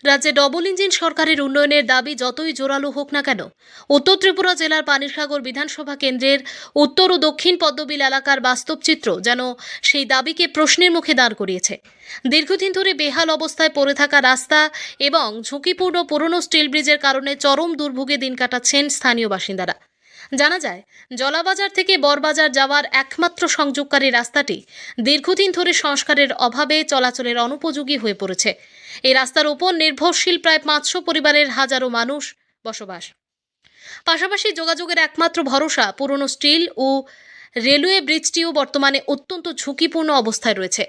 রাজ্যে double engine সরকারের উন্নয়নের দাবি যতই জোরালো হোক না কেন, উত্তর ত্রিপুরা জেলার পানিসাগর বিধানসভা কেন্দ্রের উত্তর ও দক্ষিণ পদ্মবিল এলাকার বাস্তব চিত্র যেন সেই দাবিকে প্রশ্নের মুখে দাঁড় করিয়েছে। দীর্ঘদিন ধরে বেহাল অবস্থায় পড়ে থাকা রাস্তা এবং ঝুঁকিপূর্ণ পুরনো স্টিল ব্রিজের কারণে চরম দুর্ভোগে দিন কাটাচ্ছেন স্থানীয় বাসিন্দারা। জানা যায়, জলাবাজার থেকে বড়বাজার যাওয়ার একমাত্র সংযোগকারী রাস্তাটি দীর্ঘদিন ধরে সংস্কারের অভাবে চলাচলের অনুপযোগী হয়ে পড়েছে। এই রাস্তার উপর নির্ভরশীল প্রায় 500 পরিবারের হাজারো মানুষ বসবাস। পাশাপাশি যোগাযোগের একমাত্র ভরসা পুরনো স্টিল ও রেলওয়ে ব্রিজটিও বর্তমানে অত্যন্ত ঝুঁকিপূর্ণ অবস্থায় রয়েছে।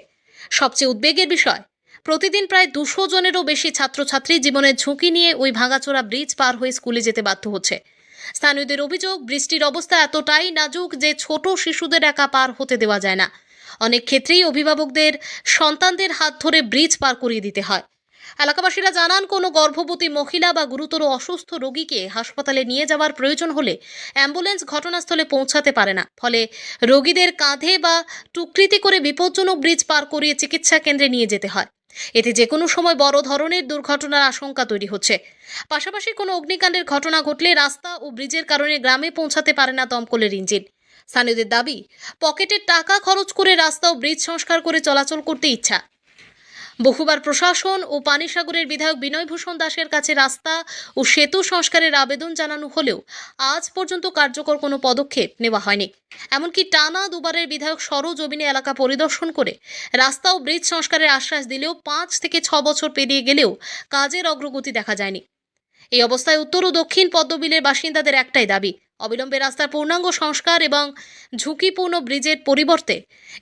সবচেয়ে উদ্বেগের বিষয়, প্রতিদিন প্রায় 200 জনেরও বেশি ছাত্রছাত্রী জীবনের ঝুঁকি নিয়ে ওই ভাঙাচোরা ব্রিজ পার হয়ে স্কুলে যেতে বাধ্য হচ্ছে। স্থানীয়দের অভিযোগ, বৃষ্টির অবস্থা এতটাই নাজুক যে ছোট শিশুদের একা পার হতে দেওয়া যায় না। অনেক ক্ষেত্রেই অভিভাবকদের সন্তানদের হাত ধরে ব্রিজ পার করিয়ে দিতে হয়। এলাকাবাসীরা জানান, কোনো গর্ভবতী মহিলা বা গুরুতর অসুস্থ রোগীকে হাসপাতালে নিয়ে যাওয়ার প্রয়োজন হলে অ্যাম্বুলেন্স ঘটনাস্থলে পৌঁছাতে পারে না। ফলে রোগীদের কাঁধে বা টুকরিতে করে বিপজ্জনক ব্রিজ পার করিয়ে চিকিৎসা কেন্দ্রে নিয়ে যেতে হয়। এতে যে কোনো সময় বড় ধরনের দুর্ঘটনার আশঙ্কা তৈরি হচ্ছে। পাশাপাশি কোনো অগ্নিকাণ্ডের ঘটনা ঘটলে রাস্তা ও ব্রিজের কারণে গ্রামে পৌঁছাতে পারে না দমকলের ইঞ্জিন। স্থানীয়দের দাবি, পকেটের টাকা খরচ করে রাস্তা ও ব্রিজ সংস্কার করে চলাচল করতে ইচ্ছা। বহুবার প্রশাসন ও পানিসাগরের বিধায়ক বিনয় ভূষণ দাসের কাছে রাস্তা ও সেতু সংস্কারের আবেদন জানানো হলেও আজ পর্যন্ত কার্যকর কোনো পদক্ষেপ নেওয়া হয়নি। এমনকি টানা দুবারের বিধায়ক সরজমিনে এলাকা পরিদর্শন করে রাস্তা ও ব্রিজ সংস্কারের আশ্বাস দিলেও 5 থেকে 6 বছর পেরিয়ে গেলেও কাজের অগ্রগতি দেখা যায়নি। এই অবস্থায় উত্তর ও দক্ষিণ পদ্মবিলের বাসিন্দাদের একটাই দাবি, অবিলম্বে রাস্তার পূর্ণাঙ্গ সংস্কার এবং ঝুঁকিপূর্ণ ব্রিজের পরিবর্তে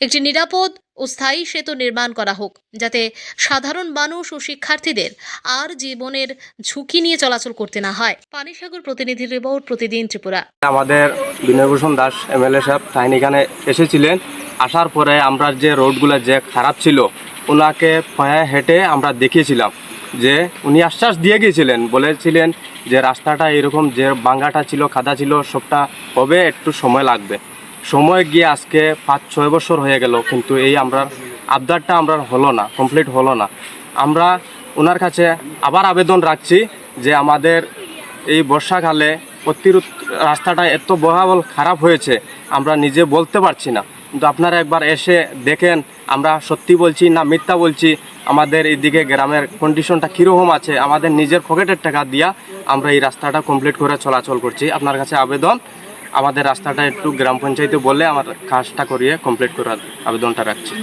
একটি নিরাপদ ও স্থায়ী সেতু নির্মাণ করা হোক, যাতে সাধারণ মানুষ ও শিক্ষার্থীদের আর জীবনের ঝুঁকি নিয়ে চলাচল করতে না হয়। পানিসাগর প্রতিনিধি রিপোর্ট, প্রতিদিন ত্রিপুরা। আমাদের বিনয়ভূষণ দাস এমএলএ সাহেব তাই এখানে এসেছিলেন। আসার পরে আমরা যে রোডগুলো যে খারাপ ছিল ওনাকে পায়ে হেঁটে আমরা দেখিয়েছিলাম যে উনি আশ্বাস দিয়ে গিয়েছিলেন, বলেছিলেন যে রাস্তাটা এরকম যে বাঙ্গাটা ছিল, খাদা ছিল, সবটা হবে, একটু সময় লাগবে। সময় গিয়ে আজকে 5-6 বছর হয়ে গেল, কিন্তু এই আমরা আবদারটা আমরা হলো না, কমপ্লিট হলো না। আমরা ওনার কাছে আবার আবেদন রাখছি যে আমাদের এই বর্ষাকালে রাস্তাটা এত বহাবল খারাপ হয়েছে আমরা নিজে বলতে পারছি না, কিন্তু আপনারা একবার এসে দেখেন আমরা সত্যি বলছি না মিথ্যা বলছি, আমাদের এইদিকে গ্রামের কন্ডিশনটা কীরকম আছে। আমাদের নিজের পকেটের টাকা দিয়া আমরা এই রাস্তাটা কমপ্লিট করে চলাচল করছি। আপনার কাছে আবেদন, আমাদের রাস্তাটা একটু গ্রাম পঞ্চায়েতে বলে আমার কাজটা করিয়ে কমপ্লিট করার আবেদনটা রাখছি।